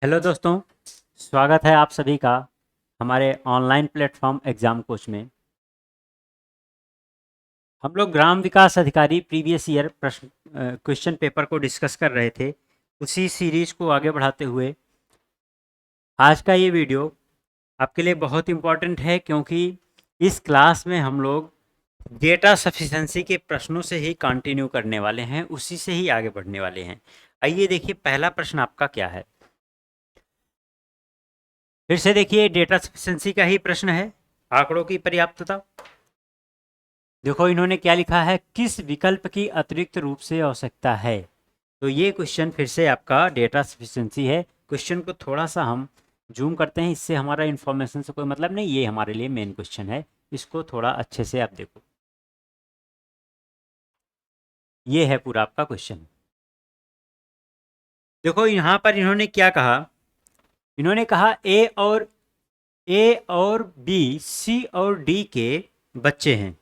Hello दोस्तों, स्वागत है आप सभी का हमारे ऑनलाइन प्लेटफॉर्म एग्ज़ाम कोच में। हम लोग ग्राम विकास अधिकारी प्रीवियस ईयर प्रश्न क्वेश्चन पेपर को डिस्कस कर रहे थे। उसी सीरीज को आगे बढ़ाते हुए आज का ये वीडियो आपके लिए बहुत इम्पोर्टेंट है, क्योंकि इस क्लास में हम लोग डेटा सफिशिएंसी के प्रश्नों से ही कंटिन्यू करने वाले हैं, उसी से ही आगे बढ़ने वाले हैं। आइए देखिए, पहला प्रश्न आपका क्या है। फिर से देखिए, डेटा सफिशिएंसी का ही प्रश्न है, आंकड़ों की पर्याप्तता। देखो इन्होंने क्या लिखा है, किस विकल्प की अतिरिक्त रूप से आवश्यकता है। तो ये क्वेश्चन फिर से आपका डेटा सफिशिएंसी है। क्वेश्चन को थोड़ा सा हम जूम करते हैं, इससे हमारा इन्फॉर्मेशन से कोई मतलब नहीं, ये हमारे लिए मेन क्वेश्चन है। इसको थोड़ा अच्छे से आप देखो, ये है पूरा आपका क्वेश्चन। देखो यहाँ पर इन्होंने क्या कहा, इन्होंने कहा ए और बी, सी और डी के बच्चे हैं।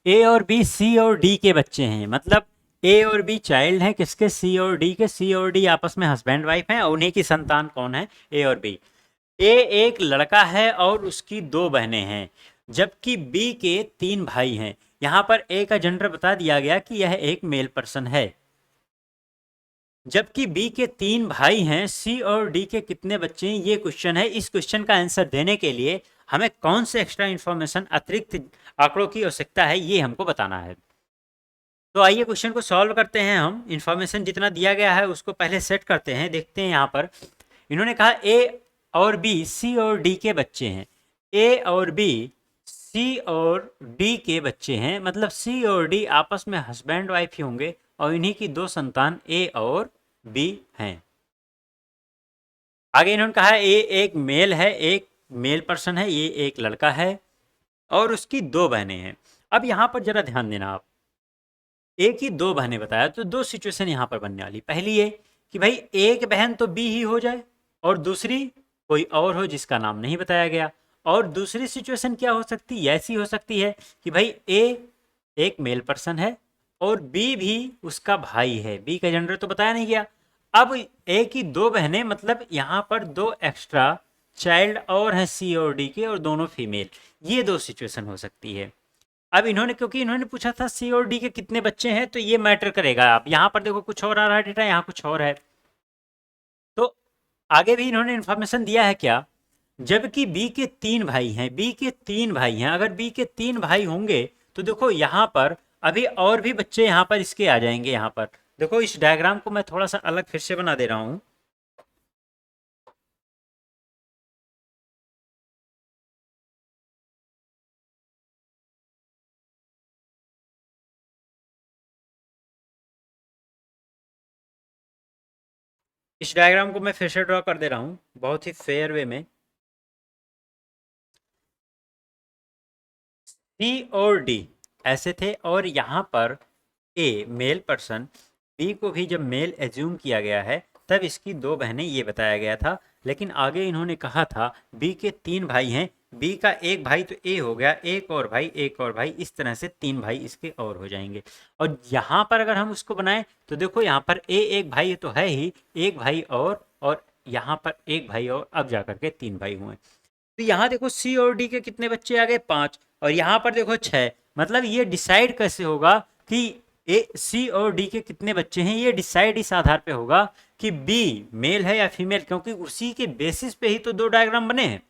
ए और बी, सी और डी के बच्चे हैं, मतलब ए और बी चाइल्ड हैं किसके, सी और डी के। सी और डी आपस में हस्बैंड वाइफ हैं और उन्हीं की संतान कौन है, ए और बी। ए एक लड़का है और उसकी दो बहनें हैं, जबकि बी के तीन भाई हैं। यहाँ पर ए का जेंडर बता दिया गया कि यह एक मेल पर्सन है, जबकि बी के तीन भाई हैं। सी और डी के कितने बच्चे हैं, ये क्वेश्चन है। इस क्वेश्चन का आंसर देने के लिए हमें कौन से एक्स्ट्रा इन्फॉर्मेशन, अतिरिक्त आंकड़ों की आवश्यकता है, ये हमको बताना है। तो आइए क्वेश्चन को सॉल्व करते हैं। हम इन्फॉर्मेशन जितना दिया गया है उसको पहले सेट करते हैं। देखते हैं यहाँ पर इन्होंने कहा ए और बी, सी और डी के बच्चे हैं। ए और बी, सी और डी के बच्चे हैं, मतलब सी और डी आपस में हस्बैंड वाइफ ही होंगे और इन्हीं की दो संतान ए और बी हैं। आगे इन्होंने कहा ए एक मेल है, एक मेल पर्सन है, ये एक लड़का है और उसकी दो बहनें हैं। अब यहाँ पर जरा ध्यान देना आप, एक ही दो बहनें बताया, तो दो सिचुएशन यहाँ पर बनने वाली। पहली ये कि भाई एक बहन तो बी ही हो जाए और दूसरी कोई और हो जिसका नाम नहीं बताया गया। और दूसरी सिचुएशन क्या हो सकती है, ऐसी हो सकती है कि भाई ए एक मेल पर्सन है और बी भी उसका भाई है। बी का जेंडर तो बताया नहीं गया। अब ए की दो बहनें, मतलब यहाँ पर दो एक्स्ट्रा चाइल्ड और हैं सी और डी के, और दोनों फीमेल। ये दो सिचुएशन हो सकती है। अब इन्होंने, क्योंकि इन्होंने पूछा था सी और डी के कितने बच्चे हैं, तो ये मैटर करेगा। आप यहाँ पर देखो कुछ और आ रहा है डेटा, यहाँ कुछ और है। तो आगे भी इन्होंने इन्फॉर्मेशन दिया है क्या, जबकि बी के तीन भाई हैं। बी के तीन भाई हैं, अगर बी के तीन भाई होंगे तो देखो यहाँ पर अभी और भी बच्चे यहाँ पर इसके आ जाएंगे। यहाँ पर देखो, इस डायग्राम को मैं थोड़ा सा अलग फिर से बना दे रहा हूँ। इस डायग्राम को मैं फिर से ड्रॉ कर दे रहा हूँ बहुत ही फेयर वे में। सी और डी ऐसे थे, और यहाँ पर ए मेल पर्सन, बी को भी जब मेल एज्यूम किया गया है तब इसकी दो बहनें, ये बताया गया था। लेकिन आगे इन्होंने कहा था बी के तीन भाई हैं, बी का एक भाई तो ए हो गया, एक और भाई, एक और भाई, इस तरह से तीन भाई इसके और हो जाएंगे। और यहाँ पर अगर हम उसको बनाएं तो देखो यहाँ पर ए एक भाई तो है ही, एक भाई और यहाँ पर एक भाई और, अब जाकर के तीन भाई हुए। तो यहाँ देखो सी और डी के कितने बच्चे आ गए, पांच, और यहाँ पर देखो छह। मतलब ये डिसाइड कैसे होगा कि ए सी और डी के कितने बच्चे हैं, ये डिसाइड इस आधार पे होगा कि बी मेल है या फीमेल, क्योंकि उसी के बेसिस पे ही तो दो डायग्राम बने हैं।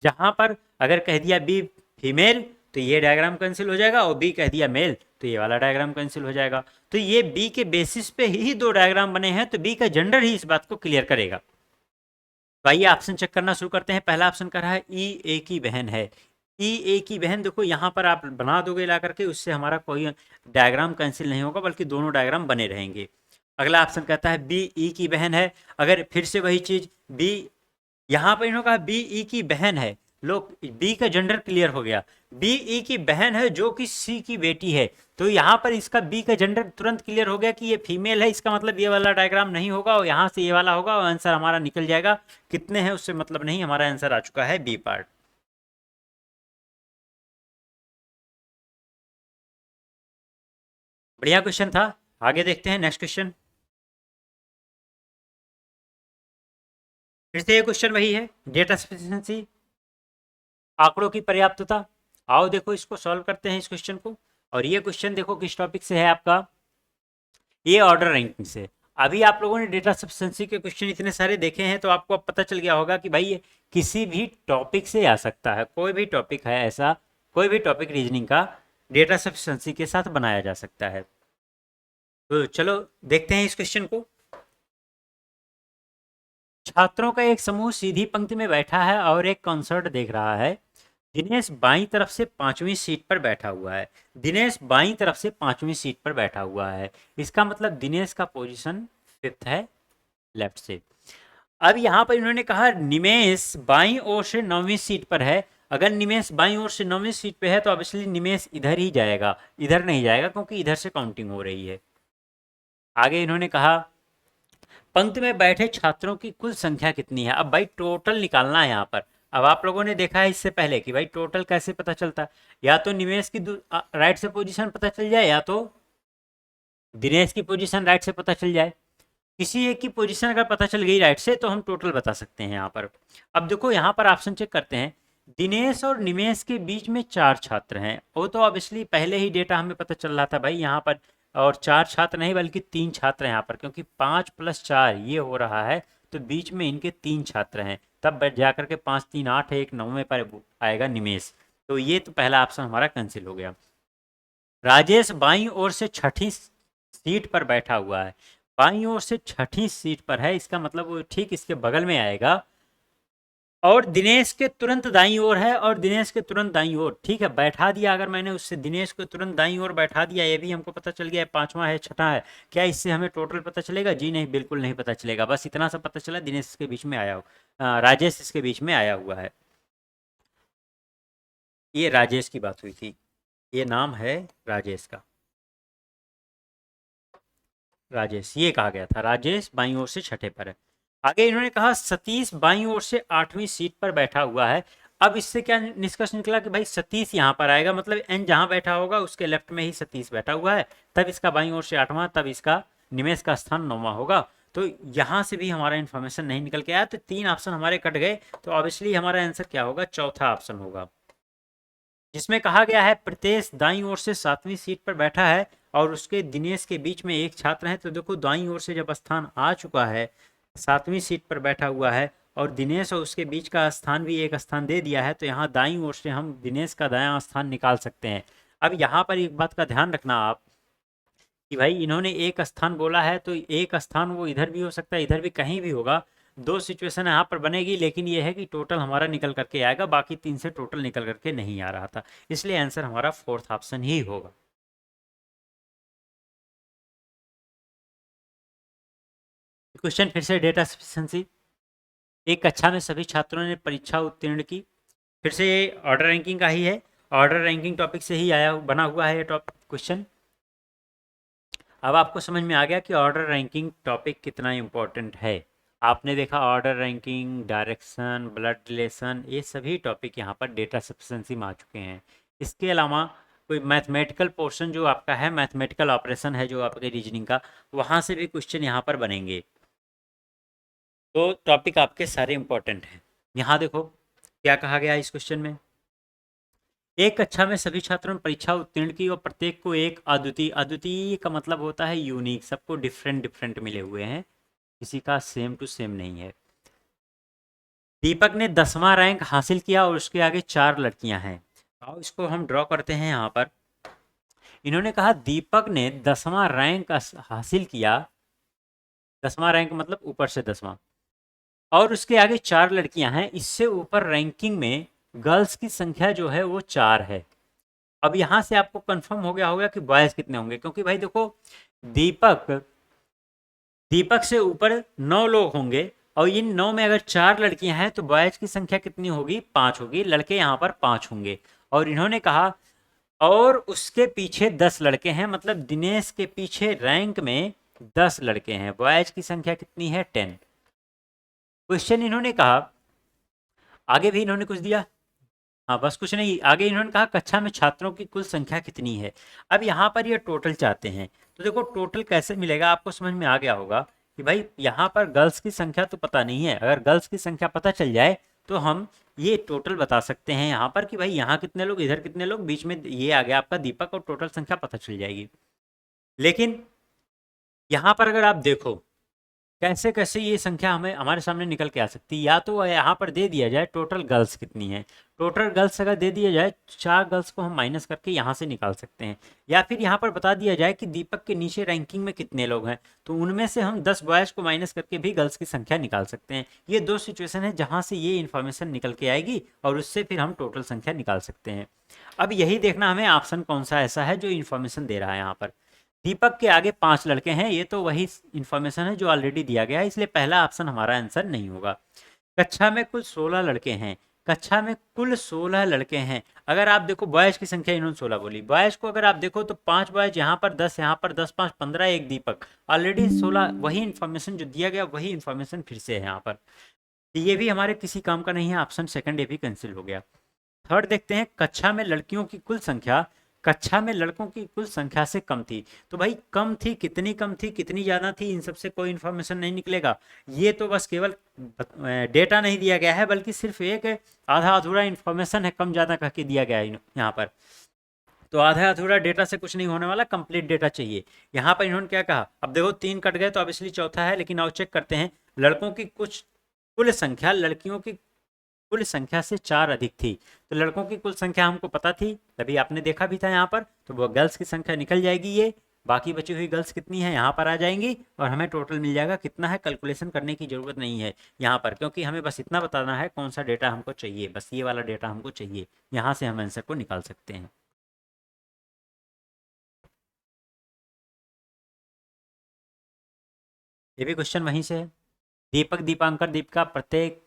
जहां पर अगर कह दिया बी फीमेल तो ये डायग्राम कैंसिल हो जाएगा, और बी कह दिया मेल तो ये वाला डायग्राम कैंसिल हो जाएगा। तो ये बी के बेसिस पे ही दो डायग्राम बने हैं, तो बी का जेंडर ही इस बात को क्लियर करेगा। तो आइए ऑप्शन चेक करना शुरू करते हैं। पहला ऑप्शन कर रहा है ई ए की बहन है। ई ए की बहन, देखो यहाँ पर आप बना दोगे ला करके, उससे हमारा कोई डायग्राम कैंसिल नहीं होगा, बल्कि दोनों डायग्राम बने रहेंगे। अगला ऑप्शन कहता है बी ई की बहन है। अगर फिर से वही चीज बी, यहाँ पर इन्होंने कहा बी ई की बहन है, लोग बी का जेंडर क्लियर हो गया। बी ई की बहन है जो कि सी की बेटी है, तो यहाँ पर इसका बी का जेंडर तुरंत क्लियर हो गया कि ये फीमेल है। इसका मतलब ये वाला डायग्राम नहीं होगा और यहाँ से ये वाला होगा, और आंसर हमारा निकल जाएगा। कितने हैं उससे मतलब नहीं, हमारा आंसर आ चुका है बी पार्ट। बढ़िया क्वेश्चन था। आगे देखते हैं नेक्स्ट क्वेश्चन। फिर से ये क्वेश्चन वही है, डेटा सफिशिएंसी, आंकड़ों की पर्याप्तता। आओ देखो इसको सॉल्व करते हैं इस क्वेश्चन को। और ये क्वेश्चन देखो किस टॉपिक से है आपका, ये ऑर्डर रैंकिंग से। अभी आप लोगों ने डेटा सफिशिएंसी के क्वेश्चन इतने सारे देखे हैं तो आपको अब पता चल गया होगा कि भाई ये किसी भी टॉपिक से आ सकता है, कोई भी टॉपिक है ऐसा, कोई भी टॉपिक रीजनिंग का डेटा सफिशिएंसी के साथ बनाया जा सकता है। तो चलो देखते हैं इस क्वेश्चन को। छात्रों का एक समूह सीधी पंक्ति में बैठा है और एक कॉन्सर्ट देख रहा है। दिनेश बाईं तरफ से 5वीं सीट पर बैठा हुआ है। दिनेश बाईं तरफ से 5वीं सीट पर बैठा हुआ है, इसका मतलब दिनेश का पोजीशन 5th है, लेफ्ट से। अब यहाँ पर इन्होंने कहा निमेश बाईं ओर से 9वीं सीट पर है। अगर निमेश बाईं ओर से 9वीं सीट पे है तो ऑब्वियसली निमेश इधर ही जाएगा, इधर नहीं जाएगा क्योंकि इधर से काउंटिंग हो रही है। आगे इन्होंने कहा पंक्ति में बैठे छात्रों की कुल संख्या कितनी है। अब भाई टोटल निकालना है यहाँ पर। अब आप लोगों ने देखा है इससे पहले कि भाई टोटल कैसे पता चलता है, या तो निमेश की राइट से पोजीशन पता चल जाए या तो दिनेश की पोजीशन राइट से पता चल जाए। किसी एक की पोजीशन अगर पता चल गई राइट से तो हम टोटल बता सकते हैं यहाँ पर। अब देखो यहाँ पर ऑप्शन चेक करते हैं। दिनेश और निमेश के बीच में 4 छात्र हैं, वो तो ऑब्वियसली पहले ही डेटा हमें पता चल रहा था भाई यहाँ पर। और 4 छात्र नहीं बल्कि 3 छात्र हैं यहाँ पर, क्योंकि 5 + 4 ये हो रहा है, तो बीच में इनके 3 छात्र हैं। तब जाकर के 5 3 8 है, एक 9वें पर आएगा निमेश। तो ये तो पहला ऑप्शन हमारा कैंसिल हो गया। राजेश बाईं ओर से 6ठी सीट पर बैठा हुआ है। बाईं ओर से 6ठी सीट पर है, इसका मतलब वो ठीक इसके बगल में आएगा। और दिनेश के तुरंत दाईं ओर है, और दिनेश के तुरंत दाईं ओर, ठीक है बैठा दिया अगर मैंने उससे दिनेश को तुरंत दाईं ओर बैठा दिया, ये भी हमको पता चल गया है 5वां है 6ठा है। क्या इससे हमें टोटल पता चलेगा? जी नहीं, बिल्कुल नहीं पता चलेगा। बस इतना सा पता चला दिनेश इसके बीच में आया हो, राजेश इसके बीच में आया हुआ है। ये राजेश की बात हुई थी, ये नाम है राजेश का। राजेश ये कहा गया था, राजेश बाईं ओर से 6ठे पर है। आगे इन्होंने कहा सतीश बाईं ओर से 8वीं सीट पर बैठा हुआ है। अब इससे क्या निष्कर्ष निकला कि भाई सतीश यहाँ पर आएगा, मतलब एन जहाँ बैठा होगा उसके लेफ्ट में ही सतीश बैठा हुआ है, तब इसका बाईं ओर से 8वां, तब इसका निमेश का स्थान 9वां होगा। तो यहाँ से भी हमारा इन्फॉर्मेशन नहीं निकल के आया, तो 3 ऑप्शन हमारे कट गए। तो ऑब्वियसली हमारा आंसर क्या होगा? चौथा ऑप्शन होगा, जिसमें कहा गया है प्रत्येश दाईं ओर से 7वीं सीट पर बैठा है और उसके दिनेश के बीच में एक छात्र है। तो देखो दाईं ओर से जब स्थान आ चुका है, 7वीं सीट पर बैठा हुआ है, और दिनेश और उसके बीच का स्थान भी एक स्थान दे दिया है, तो यहाँ दाईं ओर से हम दिनेश का दायां स्थान निकाल सकते हैं। अब यहाँ पर एक बात का ध्यान रखना आप कि भाई इन्होंने एक स्थान बोला है, तो एक स्थान वो इधर भी हो सकता है, इधर भी, कहीं भी होगा। 2 सिचुएशन यहाँ पर बनेगी, लेकिन ये है कि टोटल हमारा निकल करके आएगा, बाकी 3 से टोटल निकल करके नहीं आ रहा था, इसलिए आंसर हमारा 4th ऑप्शन ही होगा। क्वेश्चन फिर से डेटा सफिशिएंसी। एक कक्षा में सभी छात्रों ने परीक्षा उत्तीर्ण की। फिर से ये ऑर्डर रैंकिंग का ही है, ऑर्डर रैंकिंग टॉपिक से ही आया बना हुआ है ये टॉपिक क्वेश्चन। अब आपको समझ में आ गया कि ऑर्डर रैंकिंग टॉपिक कितना इम्पोर्टेंट है। आपने देखा order ranking, direction, blood relation, ये सभी टॉपिक यहाँ पर डेटा सफिशिएंसी में आ चुके हैं। इसके अलावा कोई मैथमेटिकल पोर्शन जो आपका है, मैथमेटिकल ऑपरेशन है जो आपके रीजनिंग का, वहाँ से भी क्वेश्चन यहाँ पर बनेंगे। तो टॉपिक आपके सारे इंपॉर्टेंट हैं। यहाँ देखो क्या कहा गया इस क्वेश्चन में। एक कक्षा में सभी छात्रों ने परीक्षा उत्तीर्ण की और प्रत्येक को एक अद्वितीय, अद्वितीय का मतलब होता है यूनिक, सबको डिफरेंट डिफरेंट मिले हुए हैं, किसी का सेम टू सेम नहीं है। दीपक ने 10वां रैंक हासिल किया और उसके आगे 4 लड़कियां हैं। आओ इसको हम ड्रॉ करते हैं यहाँ पर। इन्होंने कहा दीपक ने 10वां रैंक हासिल किया, 10वां रैंक मतलब ऊपर से 10वां, और उसके आगे 4 लड़कियां हैं। इससे ऊपर रैंकिंग में गर्ल्स की संख्या जो है वो 4 है। अब यहाँ से आपको कंफर्म हो गया होगा कि बॉयज कितने होंगे, क्योंकि भाई देखो दीपक दीपक से ऊपर 9 लोग होंगे, और इन 9 में अगर 4 लड़कियां हैं तो बॉयज की संख्या कितनी होगी? 5 होगी। लड़के यहाँ पर 5 होंगे। और इन्होंने कहा और उसके पीछे 10 लड़के हैं, मतलब दिनेश के पीछे रैंक में 10 लड़के हैं। बॉयज की संख्या कितनी है? 10। क्वेश्चन इन्होंने कहा, आगे भी इन्होंने कुछ दिया, हाँ बस कुछ नहीं, आगे इन्होंने कहा कक्षा में छात्रों की कुल संख्या कितनी है। अब यहाँ पर ये टोटल चाहते हैं, तो देखो टोटल कैसे मिलेगा आपको समझ में आ गया होगा कि भाई यहाँ पर गर्ल्स की संख्या तो पता नहीं है, अगर गर्ल्स की संख्या पता चल जाए तो हम ये टोटल बता सकते हैं यहाँ पर कि भाई यहाँ कितने लोग, इधर कितने लोग, बीच में ये आ गया आपका दीपक, और टोटल संख्या पता चल जाएगी। लेकिन यहाँ पर अगर आप देखो कैसे कैसे ये संख्या हमें हमारे सामने निकल के आ सकती है, या तो यहाँ पर दे दिया जाए टोटल गर्ल्स कितनी है, टोटल गर्ल्स अगर दे दिया जाए, 4 गर्ल्स को हम माइनस करके यहाँ से निकाल सकते हैं, या फिर यहाँ पर बता दिया जाए कि दीपक के नीचे रैंकिंग में कितने लोग हैं, तो उनमें से हम 10 बॉयज़ को माइनस करके भी गर्ल्स की संख्या निकाल सकते हैं। ये दो सिचुएशन है जहाँ से ये इन्फॉर्मेशन निकल के आएगी और उससे फिर हम टोटल संख्या निकाल सकते हैं। अब यही देखना हमें ऑप्शन कौन सा ऐसा है जो इन्फॉर्मेशन दे रहा है यहाँ पर। दीपक के आगे 5 लड़के हैं, ये तो वही इंफॉर्मेशन है जो ऑलरेडी दिया गया है, इसलिए पहला ऑप्शन हमारा आंसर नहीं होगा। कक्षा में कुल 16 लड़के हैं, कक्षा में कुल 16 लड़के हैं। अगर आप देखो बॉयज की संख्या इन्होंने 16 बोली, बॉयज को अगर आप देखो तो 5 बॉयज यहाँ पर, 10 यहाँ पर, 10 5 15, एक दीपक, ऑलरेडी 16। वही इन्फॉर्मेशन जो दिया गया वही इन्फॉर्मेशन फिर से है यहाँ पर, तो ये भी हमारे किसी काम का नहीं है, ऑप्शन सेकंड ये भी कैंसिल हो गया। थर्ड देखते हैं, कक्षा में लड़कियों की कुल संख्या कक्षा में लड़कों की कुल संख्या से कम थी। तो भाई कम थी, कितनी कम थी, कितनी ज़्यादा थी, इन सबसे कोई इन्फॉर्मेशन नहीं निकलेगा। ये तो बस केवल डेटा नहीं दिया गया है, बल्कि सिर्फ एक आधा अधूरा इन्फॉर्मेशन है, कम ज़्यादा कह के दिया गया है यहाँ पर। तो आधा अधूरा डेटा से कुछ नहीं होने वाला, कंप्लीट डेटा चाहिए। यहाँ पर इन्होंने क्या कहा, अब देखो 3 कट गए तो अब इसलिए चौथा है, लेकिन आओ चेक करते हैं। लड़कों की कुछ कुल संख्या लड़कियों की कुल संख्या से 4 अधिक थी। तो लड़कों की कुल संख्या हमको पता थी, तभी आपने देखा भी था यहाँ पर, तो वो गर्ल्स की संख्या निकल जाएगी। ये बाकी बची हुई गर्ल्स कितनी है यहाँ पर आ जाएंगी, और हमें टोटल मिल जाएगा। कितना है कैलकुलेशन करने की ज़रूरत नहीं है यहाँ पर, क्योंकि हमें बस इतना बताना है कौन सा डेटा हमको चाहिए, बस ये वाला डेटा हमको चाहिए, यहाँ से हम आंसर को निकाल सकते हैं। ये भी क्वेश्चन वहीं से है। दीपक, दीपांकर, दीपिका प्रत्येक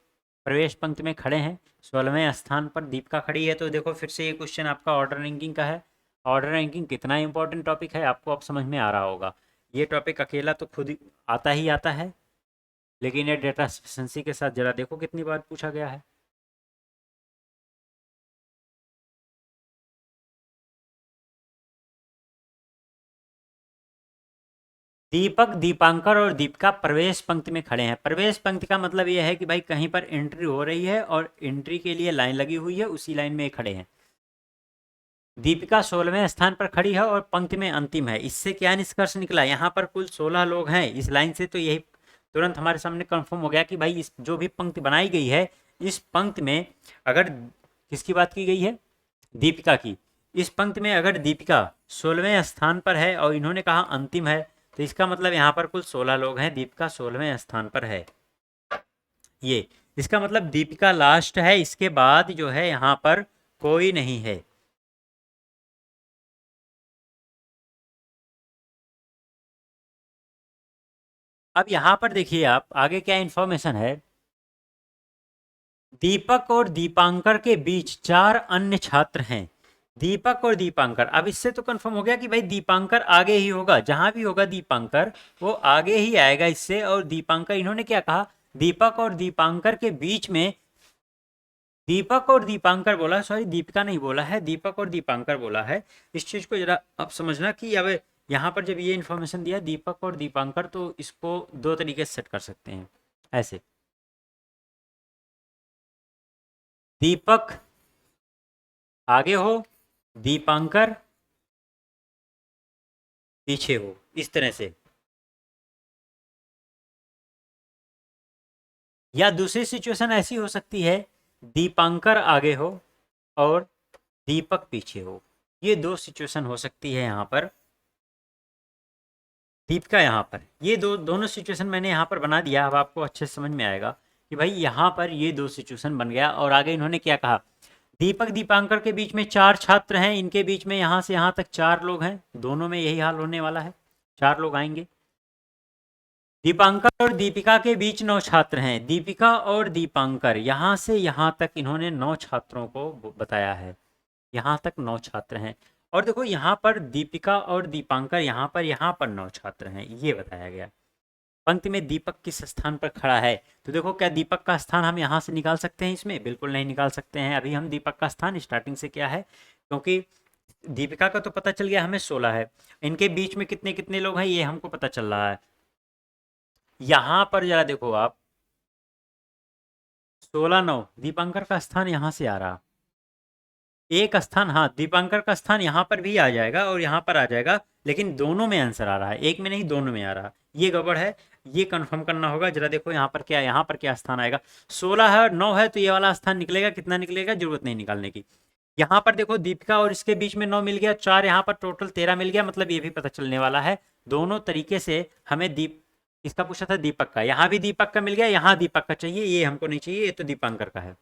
प्रवेश पंक्ति में खड़े हैं, 16वें स्थान पर दीपिका खड़ी है। तो देखो फिर से ये क्वेश्चन आपका ऑर्डर रैंकिंग का है। ऑर्डर रैंकिंग कितना इंपॉर्टेंट टॉपिक है आपको अब समझ में आ रहा होगा। ये टॉपिक अकेला तो खुद आता ही आता है, लेकिन ये डेटा सफिशिएंसी के साथ जरा देखो कितनी बार पूछा गया है। दीपक, दीपांकर और दीपिका प्रवेश पंक्ति में खड़े हैं। प्रवेश पंक्ति का मतलब ये है कि भाई कहीं पर एंट्री हो रही है और एंट्री के लिए लाइन लगी हुई है, उसी लाइन में खड़े हैं। दीपिका 16वें स्थान पर खड़ी है और पंक्ति में अंतिम है। इससे क्या निष्कर्ष निकला, यहाँ पर कुल 16 लोग हैं इस लाइन से, तो यही तुरंत हमारे सामने कंफर्म हो गया कि भाई इस जो भी पंक्ति बनाई गई है, इस पंक्ति में अगर किसकी बात की गई है, दीपिका की, इस पंक्ति में अगर दीपिका 16वें स्थान पर है और इन्होंने कहा अंतिम है, तो इसका मतलब यहाँ पर कुल 16 लोग हैं, दीपिका 16वें स्थान पर है। ये इसका मतलब दीपिका लास्ट है, इसके बाद जो है यहाँ पर कोई नहीं है। अब यहाँ पर देखिए आप आगे क्या इंफॉर्मेशन है। दीपक और दीपांकर के बीच 4 अन्य छात्र हैं। दीपक और दीपांकर, अब इससे तो कंफर्म हो गया कि भाई दीपांकर आगे ही होगा, जहां भी होगा दीपांकर वो आगे ही आएगा इससे। और दीपांकर, इन्होंने क्या कहा, दीपक और दीपांकर के बीच में, दीपक और दीपांकर बोला, सॉरी दीपिका नहीं बोला है, दीपक और दीपांकर बोला है। इस चीज को जरा आप समझना कि अब यहाँ पर जब ये इन्फॉर्मेशन दिया दीपक और दीपांकर, तो इसको दो तरीके से सेट कर सकते हैं ऐसे। दीपक आगे हो, दीपांकर पीछे हो, इस तरह से। या दूसरी सिचुएशन ऐसी हो सकती है, दीपांकर आगे हो और दीपक पीछे हो। ये दो सिचुएशन हो सकती है यहाँ पर। दीपिका यहाँ पर, ये दोनों सिचुएशन मैंने यहाँ पर बना दिया, अब आपको अच्छे से समझ में आएगा कि भाई यहाँ पर ये दो सिचुएशन बन गया। और आगे इन्होंने क्या कहा, दीपक दीपांकर के बीच में 4 छात्र हैं, इनके बीच में यहाँ से यहाँ तक 4 लोग हैं, दोनों में यही हाल होने वाला है, 4 लोग आएंगे। दीपांकर और दीपिका के बीच 9 छात्र हैं, दीपिका और दीपांकर यहाँ से यहाँ तक इन्होंने 9 छात्रों को बताया है, यहाँ तक 9 छात्र हैं। और देखो यहाँ पर दीपिका और दीपांकर यहाँ पर 9 छात्र हैं, ये बताया गया। पंक्ति में दीपक किस स्थान पर खड़ा है। तो देखो क्या दीपक का स्थान हम यहाँ से निकाल सकते हैं, इसमें बिल्कुल नहीं निकाल सकते हैं। अभी हम दीपक का स्थान स्टार्टिंग से क्या है, क्योंकि दीपिका का तो पता चल गया हमें 16 है, इनके बीच में कितने कितने लोग हैं ये हमको पता चल रहा है। यहाँ पर जरा देखो आप, 16 9, दीपांकर का स्थान यहाँ से आ रहा, एक स्थान, हाँ दीपांकर का स्थान यहाँ पर भी आ जाएगा और यहाँ पर आ जाएगा, लेकिन दोनों में आंसर आ रहा है, एक में नहीं दोनों में आ रहा, ये गड़बड़ है, ये कंफर्म करना होगा। जरा देखो यहाँ पर क्या, यहाँ पर क्या स्थान आएगा, 16 है 9 है, तो ये वाला स्थान निकलेगा, कितना निकलेगा, जरूरत नहीं निकालने की। यहाँ पर देखो दीपिका और इसके बीच में 9 मिल गया, 4 यहाँ पर, टोटल 13 मिल गया, मतलब ये भी पता चलने वाला है। दोनों तरीके से हमें इसका पूछा था दीपक का, यहाँ भी दीपक का मिल गया, यहाँ दीपक का चाहिए, ये हमको नहीं चाहिए, ये तो दीपांकर का है,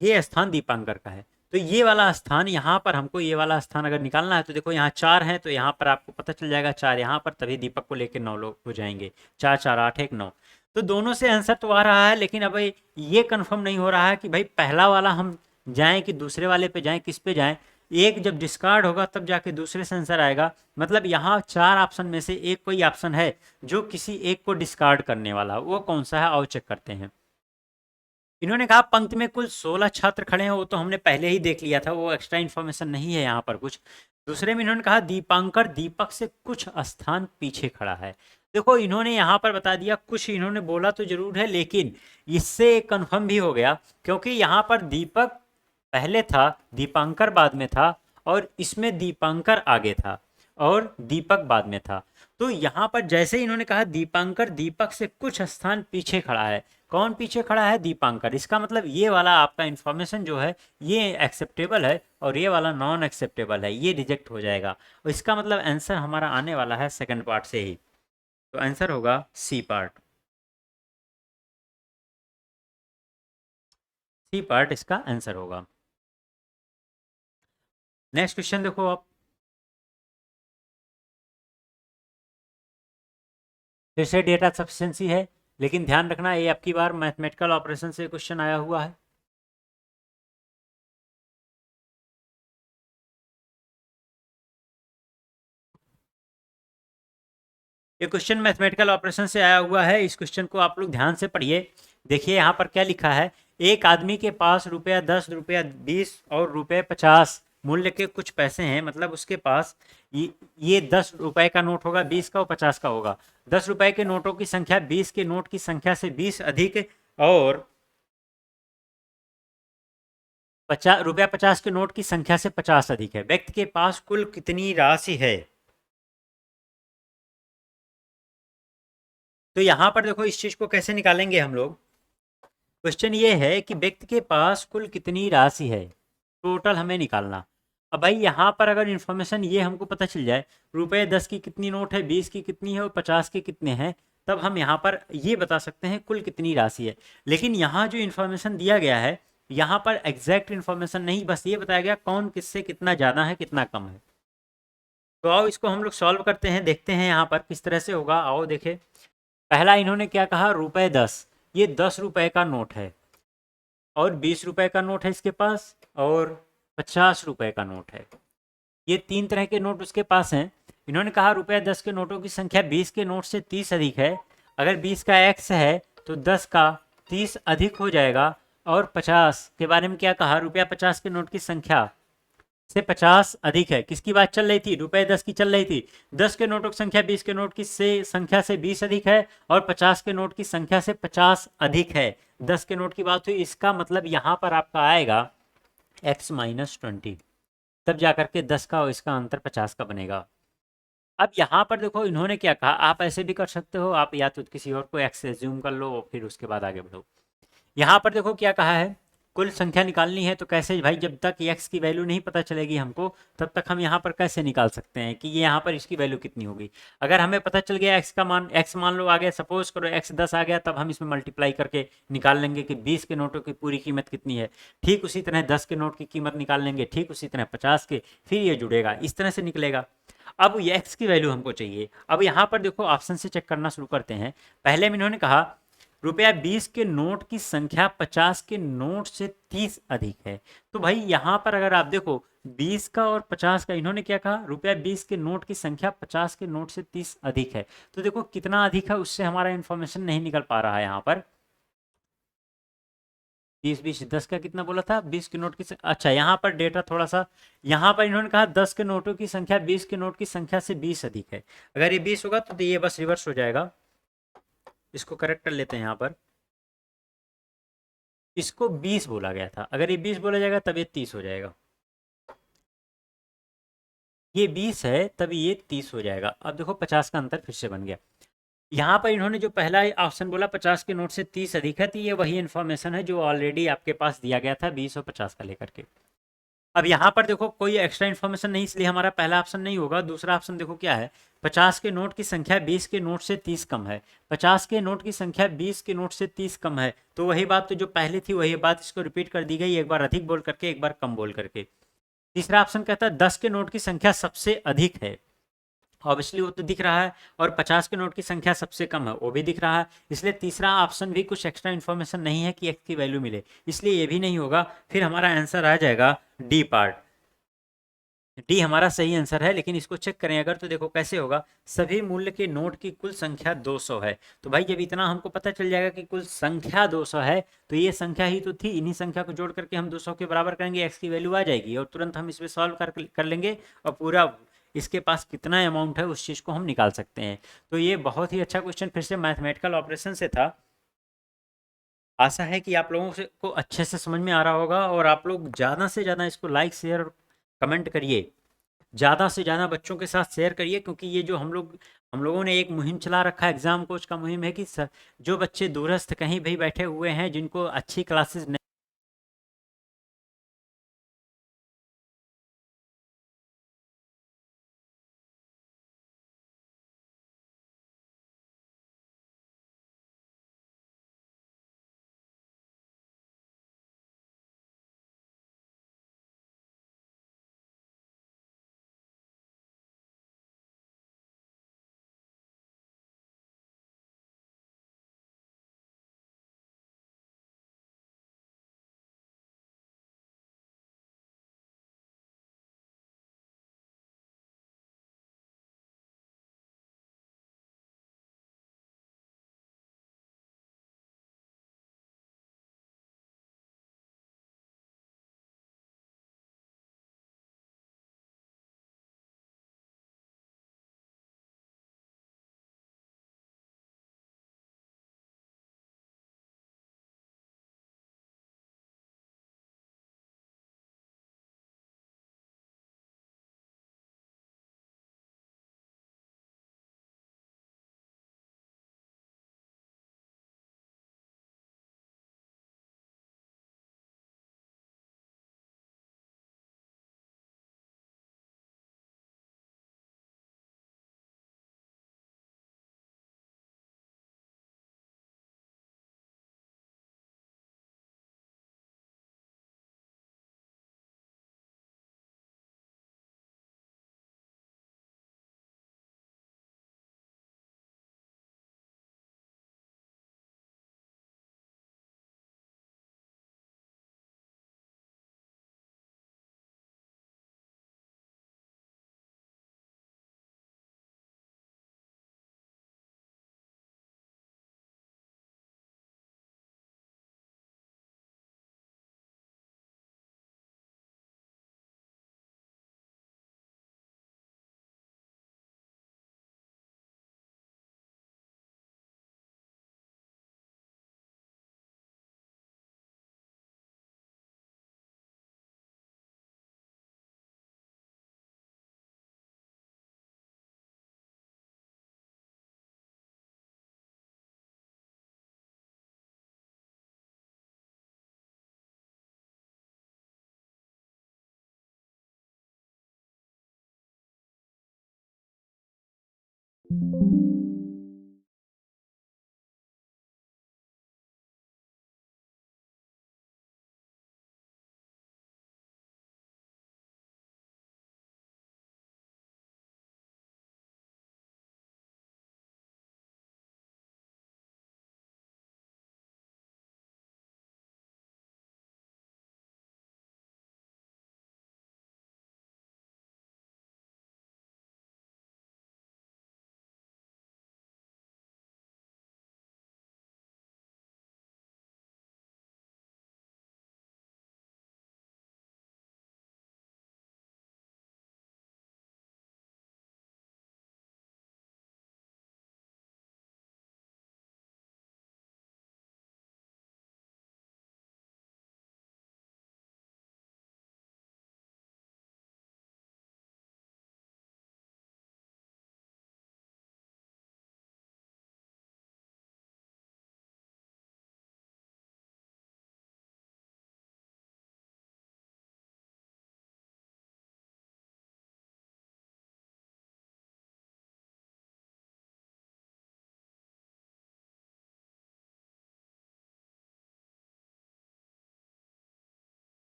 ये स्थान दीपांकर का है। तो ये वाला स्थान, यहाँ पर हमको ये वाला स्थान अगर निकालना है तो देखो यहाँ 4 है, तो यहाँ पर आपको पता चल जाएगा 4 यहाँ पर, तभी दीपक को लेकर 9 लोग हो जाएंगे, 4 4 8 1 9। तो दोनों से आंसर तो आ रहा है, लेकिन अब ये कंफर्म नहीं हो रहा है कि भाई पहला वाला हम जाएं कि दूसरे वाले पे जाएं, किस पे जाएं। एक जब डिस्कार्ड होगा तब जाके दूसरे से आंसर आएगा, मतलब यहाँ 4 ऑप्शन में से एक कोई ऑप्शन है जो किसी एक को डिस्कार्ड करने वाला, वो कौन सा है आओ चेक करते हैं। इन्होंने कहा पंक्ति में कुल 16 छात्र खड़े हैं, वो तो हमने पहले ही देख लिया था, वो एक्स्ट्रा इन्फॉर्मेशन नहीं है यहाँ पर कुछ। दूसरे में इन्होंने कहा दीपांकर दीपक से कुछ स्थान पीछे खड़ा है। देखो इन्होंने यहाँ पर बता दिया, कुछ इन्होंने बोला तो जरूर है, लेकिन इससे कंफर्म भी हो गया, क्योंकि यहाँ पर दीपक पहले था, दीपांकर बाद में था, और इसमें दीपांकर आगे था और दीपक बाद में था। तो यहाँ पर जैसे इन्होंने कहा दीपांकर दीपक से कुछ स्थान पीछे खड़ा है, कौन पीछे खड़ा है, दीपांकर, इसका मतलब ये वाला आपका इन्फॉर्मेशन जो है ये एक्सेप्टेबल है और ये वाला नॉन एक्सेप्टेबल है, ये रिजेक्ट हो जाएगा। और इसका मतलब आंसर हमारा आने वाला है सेकंड पार्ट से ही, तो आंसर होगा सी पार्ट, सी पार्ट इसका आंसर होगा। नेक्स्ट क्वेश्चन देखो आप, फिर से डेटा सफिशिएंसी है, लेकिन ध्यान रखना ये आपकी बार मैथमेटिकल ऑपरेशन से क्वेश्चन आया हुआ है। ये क्वेश्चन मैथमेटिकल ऑपरेशन से आया हुआ है, इस क्वेश्चन को आप लोग ध्यान से पढ़िए। देखिए यहाँ पर क्या लिखा है, एक आदमी के पास रुपया 10, रुपया 20 और रुपये 50 मूल्य के कुछ पैसे हैं, मतलब उसके पास ये 10 रुपए का नोट होगा, 20 का और 50 का होगा। 10 रुपए के नोटों की संख्या 20 के नोट की संख्या से 20 अधिक और 50 रुपया 50 के नोट की संख्या से 50 अधिक है। व्यक्ति के पास कुल कितनी राशि है। तो यहाँ पर देखो इस चीज को कैसे निकालेंगे हम लोग। क्वेश्चन ये है कि व्यक्ति के पास कुल कितनी राशि है, टोटल हमें निकालना। अब भाई यहाँ पर अगर इन्फॉर्मेशन ये हमको पता चल जाए, रुपये 10 की कितनी नोट है, 20 की कितनी है और 50 के कितने हैं, तब हम यहाँ पर ये बता सकते हैं कुल कितनी राशि है। लेकिन यहाँ जो इन्फॉर्मेशन दिया गया है, यहाँ पर एग्जैक्ट इन्फॉर्मेशन नहीं, बस ये बताया गया कौन किससे कितना ज़्यादा है कितना कम है। तो आओ इसको हम लोग सॉल्व करते हैं, देखते हैं यहाँ पर किस तरह से होगा। आओ देखें, पहला इन्होंने क्या कहा, रुपये 10, ये 10 रुपए का नोट है और 20 रुपए का नोट है इसके पास और 50 रुपए का नोट है। ये 3 तरह के नोट उसके पास हैं। इन्होंने कहा रुपये 10 के नोटों की संख्या 20 के नोट से 30 अधिक है। अगर 20 का x है तो 10 का 30 अधिक हो जाएगा। और 50 के बारे में क्या कहा, रुपया 50 के नोट की संख्या से 50 अधिक है। किसकी बात चल रही थी, रुपये 10 की चल रही थी। 10 के नोटों की संख्या 20 के नोट की संख्या से 20 अधिक है और 50 के नोट की संख्या से 50 अधिक है। 10 के नोट की बात हुई, इसका मतलब यहाँ पर आपका आएगा x - 20, तब जाकर के 10 का और इसका अंतर 50 का बनेगा। अब यहाँ पर देखो इन्होंने क्या कहा, आप ऐसे भी कर सकते हो, आप या तो किसी और को x से ज़ूम कर लो फिर उसके बाद आगे बढ़ो। यहाँ पर देखो क्या कहा है, कुल संख्या निकालनी है। तो कैसे भाई, जब तक x की वैल्यू नहीं पता चलेगी हमको, तब तक हम यहाँ पर कैसे निकाल सकते हैं कि ये यहाँ पर इसकी वैल्यू कितनी होगी। अगर हमें पता चल गया x का मान, x मान लो आ गया, सपोज करो x 10 आ गया, तब हम इसमें मल्टीप्लाई करके निकाल लेंगे कि 20 के नोटों की पूरी कीमत कितनी है। ठीक उसी तरह 10 के नोट की कीमत निकाल लेंगे, ठीक उसी तरह 50 के, फिर ये जुड़ेगा, इस तरह से निकलेगा। अब ये x की वैल्यू हमको चाहिए। अब यहाँ पर देखो ऑप्शन से चेक करना शुरू करते हैं। पहले में इन्होंने कहा रुपया 20 के नोट की संख्या 50 के नोट से 30 अधिक है। तो भाई यहाँ पर अगर आप देखो 20 का और 50 का, इन्होंने क्या कहा, रुपया 20 के नोट की संख्या 50 के नोट से 30 अधिक है। तो देखो कितना अधिक है उससे हमारा इंफॉर्मेशन नहीं निकल पा रहा है यहाँ पर। 30 20 10 का कितना बोला था, 20 के नोट की अच्छा यहाँ पर डेटा थोड़ा सा, यहाँ पर इन्होंने कहा 10 के नोटों की संख्या 20 के नोट की संख्या से 20 अधिक है। अगर ये 20 होगा तो ये बस रिवर्स हो जाएगा, इसको करेक्ट कर लेते हैं यहाँ पर। इसको 20 बोला गया था, अगर ये 20 बोला जाएगा तब ये 30 हो जाएगा। ये 20 है तब ये 30 हो जाएगा। अब देखो 50 का अंतर फिर से बन गया। यहाँ पर इन्होंने जो पहला ऑप्शन बोला 50 के नोट से 30 अधिक है, तो ये वही इन्फॉर्मेशन है जो ऑलरेडी आपके पास दिया गया था 20 और 50 का लेकर के। अब यहाँ पर देखो कोई एक्स्ट्रा इन्फॉर्मेशन नहीं, इसलिए हमारा पहला ऑप्शन नहीं होगा। दूसरा ऑप्शन देखो क्या है, 50 के नोट की संख्या 20 के नोट से 30 कम है। 50 के नोट की संख्या 20 के नोट से 30 कम है, तो वही बात तो जो पहले थी वही बात इसको रिपीट कर दी गई, एक बार अधिक बोल करके एक बार कम बोल करके। तीसरा ऑप्शन कहता है 10 के नोट की संख्या सबसे अधिक है, ऑब्वियसली वो तो दिख रहा है, और 50 के नोट की संख्या सबसे कम है वो भी दिख रहा है, इसलिए तीसरा ऑप्शन भी कुछ एक्स्ट्रा इन्फॉर्मेशन नहीं है कि एक्स की वैल्यू मिले, इसलिए ये भी नहीं होगा। फिर हमारा आंसर आ जाएगा डी पार्ट। डी हमारा सही आंसर है, लेकिन इसको चेक करें अगर तो देखो कैसे होगा, सभी मूल्य के नोट की कुल संख्या 200 है। तो भाई जब इतना हमको पता चल जाएगा कि कुल संख्या 200 है, तो ये संख्या ही तो थी, इन्हीं संख्या को जोड़ करके हम 200 के बराबर करेंगे, एक्स की वैल्यू आ जाएगी और तुरंत हम इसमें सॉल्व कर लेंगे और पूरा इसके पास कितना अमाउंट है उस चीज़ को हम निकाल सकते हैं। तो ये बहुत ही अच्छा क्वेश्चन फिर से मैथमेटिकल ऑपरेशन से था। आशा है कि आप लोगों से को अच्छे से समझ में आ रहा होगा, और आप लोग ज़्यादा से ज़्यादा इसको लाइक शेयर और कमेंट करिए, ज़्यादा से ज़्यादा बच्चों के साथ शेयर करिए, क्योंकि ये जो हम लोगों ने एक मुहिम चला रखा है, एग्जाम कोच का मुहिम है कि जो बच्चे दूरस्थ कहीं भी बैठे हुए हैं जिनको अच्छी क्लासेस में